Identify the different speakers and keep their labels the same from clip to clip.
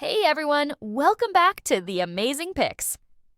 Speaker 1: Hey everyone, welcome back to The Amazing Picks.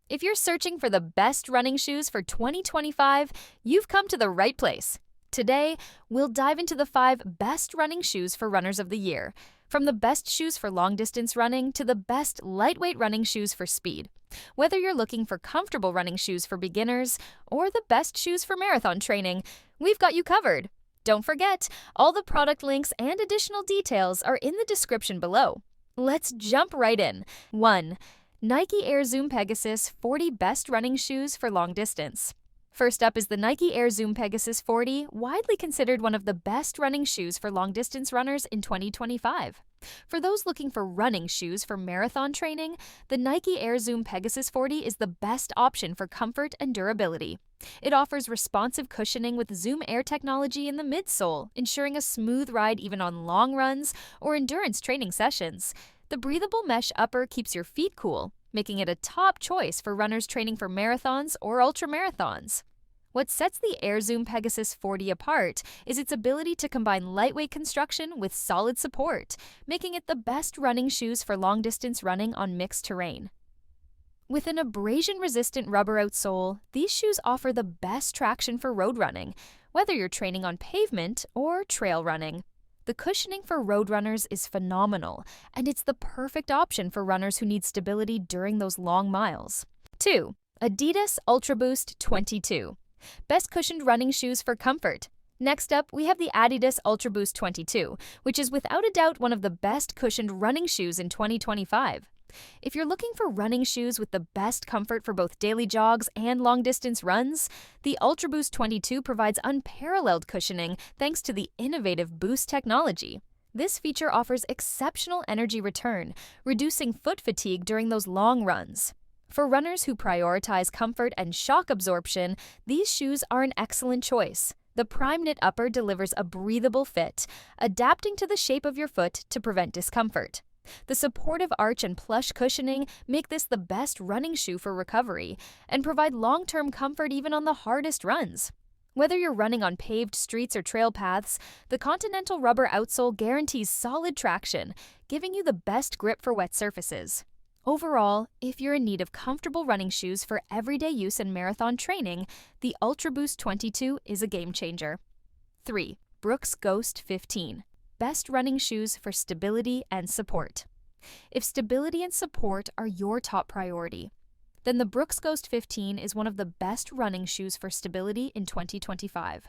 Speaker 1: If you're searching for the best running shoes for 2025, you've come to the right place. Today, we'll dive into the 5 best running shoes for runners of the year, from the best shoes for long distance running to the best lightweight running shoes for speed. Whether you're looking for comfortable running shoes for beginners or the best shoes for marathon training, we've got you covered. Don't forget, all the product links and additional details are in the description below. Let's jump right in. 1. Nike Air Zoom Pegasus 40 Best Running Shoes for Long Distance. First up is the Nike Air Zoom Pegasus 40, widely considered one of the best running shoes for long-distance runners in 2025. For those looking for running shoes for marathon training, the Nike Air Zoom Pegasus 40 is the best option for comfort and durability. It offers responsive cushioning with Zoom Air technology in the midsole, ensuring a smooth ride even on long runs or endurance training sessions. The breathable mesh upper keeps your feet cool, making it a top choice for runners training for marathons or ultramarathons. What sets the Air Zoom Pegasus 40 apart is its ability to combine lightweight construction with solid support, making it the best running shoes for long-distance running on mixed terrain. With an abrasion-resistant rubber outsole, these shoes offer the best traction for road running, whether you're training on pavement or trail running. The cushioning for road runners is phenomenal, and it's the perfect option for runners who need stability during those long miles. 2. Adidas Ultraboost 22. Best cushioned running shoes for comfort. Next up, we have the Adidas Ultraboost 22, which is without a doubt one of the best cushioned running shoes in 2025. If you're looking for running shoes with the best comfort for both daily jogs and long-distance runs, the Ultraboost 22 provides unparalleled cushioning thanks to the innovative Boost technology. This feature offers exceptional energy return, reducing foot fatigue during those long runs. For runners who prioritize comfort and shock absorption, these shoes are an excellent choice. The Prime Knit upper delivers a breathable fit, adapting to the shape of your foot to prevent discomfort. The supportive arch and plush cushioning make this the best running shoe for recovery and provide long-term comfort even on the hardest runs. Whether you're running on paved streets or trail paths, the Continental rubber outsole guarantees solid traction, giving you the best grip for wet surfaces. Overall, if you're in need of comfortable running shoes for everyday use in marathon training, the Ultraboost 22 is a game changer. 3. Brooks Ghost 15. Best running shoes for stability and support. If stability and support are your top priority, then the Brooks Ghost 15 is one of the best running shoes for stability in 2025.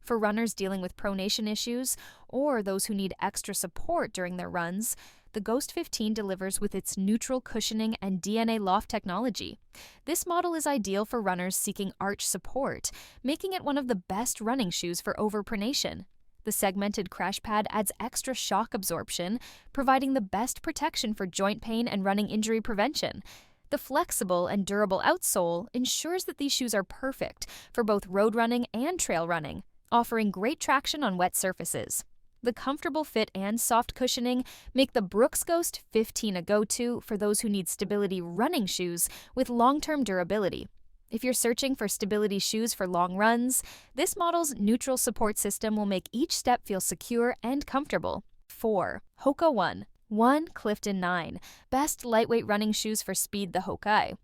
Speaker 1: For runners dealing with pronation issues or those who need extra support during their runs, the Ghost 15 delivers with its neutral cushioning and DNA loft technology. This model is ideal for runners seeking arch support, making it one of the best running shoes for overpronation. The segmented crash pad adds extra shock absorption, providing the best protection for joint pain and running injury prevention. The flexible and durable outsole ensures that these shoes are perfect for both road running and trail running, offering great traction on wet surfaces. The comfortable fit and soft cushioning make the Brooks Ghost 15 a go-to for those who need stability running shoes with long-term durability. If you're searching for stability shoes for long runs, this model's neutral support system will make each step feel secure and comfortable. 4. Hoka One One Clifton 9. Best lightweight running shoes for speed, the Hoka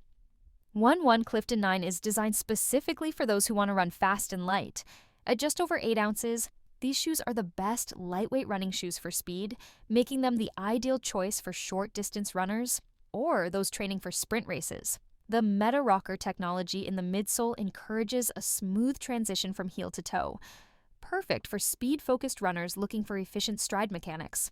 Speaker 1: One One Clifton 9 is designed specifically for those who want to run fast and light. At just over 8 ounces, these shoes are the best lightweight running shoes for speed, making them the ideal choice for short-distance runners or those training for sprint races. The Meta Rocker technology in the midsole encourages a smooth transition from heel to toe, perfect for speed-focused runners looking for efficient stride mechanics.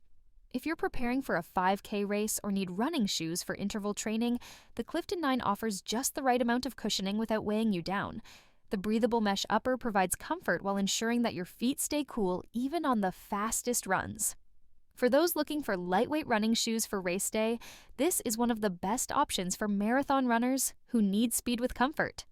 Speaker 1: If you're preparing for a 5K race or need running shoes for interval training, the Clifton 9 offers just the right amount of cushioning without weighing you down. The breathable mesh upper provides comfort while ensuring that your feet stay cool even on the fastest runs. For those looking for lightweight running shoes for race day, this is one of the best options for marathon runners who need speed with comfort.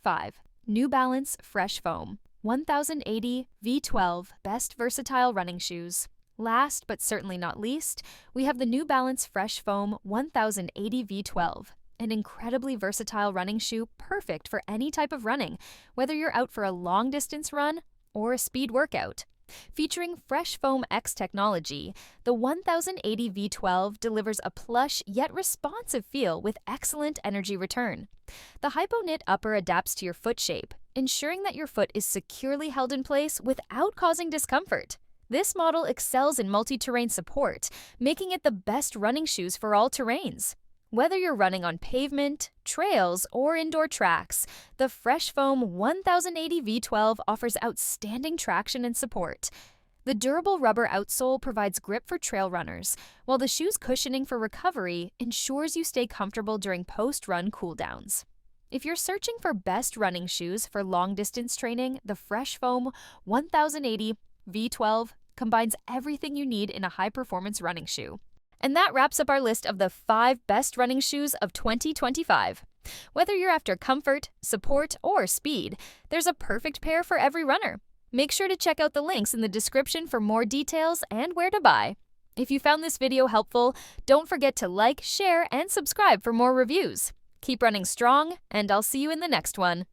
Speaker 1: 5. New Balance Fresh Foam 1080 V12 Best Versatile Running Shoes. Last but certainly not least, we have the New Balance Fresh Foam 1080 V12, an incredibly versatile running shoe perfect for any type of running, whether you're out for a long-distance run or a speed workout. Featuring Fresh Foam X technology, the 1080 V12 delivers a plush yet responsive feel with excellent energy return. The hypo-knit upper adapts to your foot shape, ensuring that your foot is securely held in place without causing discomfort. This model excels in multi-terrain support, making it the best running shoes for all terrains. Whether you're running on pavement, trails, or indoor tracks, the Fresh Foam 1080 V12 offers outstanding traction and support. The durable rubber outsole provides grip for trail runners, while the shoe's cushioning for recovery ensures you stay comfortable during post-run cooldowns. If you're searching for best running shoes for long-distance training, the Fresh Foam 1080 V12 combines everything you need in a high-performance running shoe. And that wraps up our list of the 5 best running shoes of 2025. Whether you're after comfort, support, or speed, there's a perfect pair for every runner. Make sure to check out the links in the description for more details and where to buy. If you found this video helpful, don't forget to like, share, and subscribe for more reviews. Keep running strong, and I'll see you in the next one.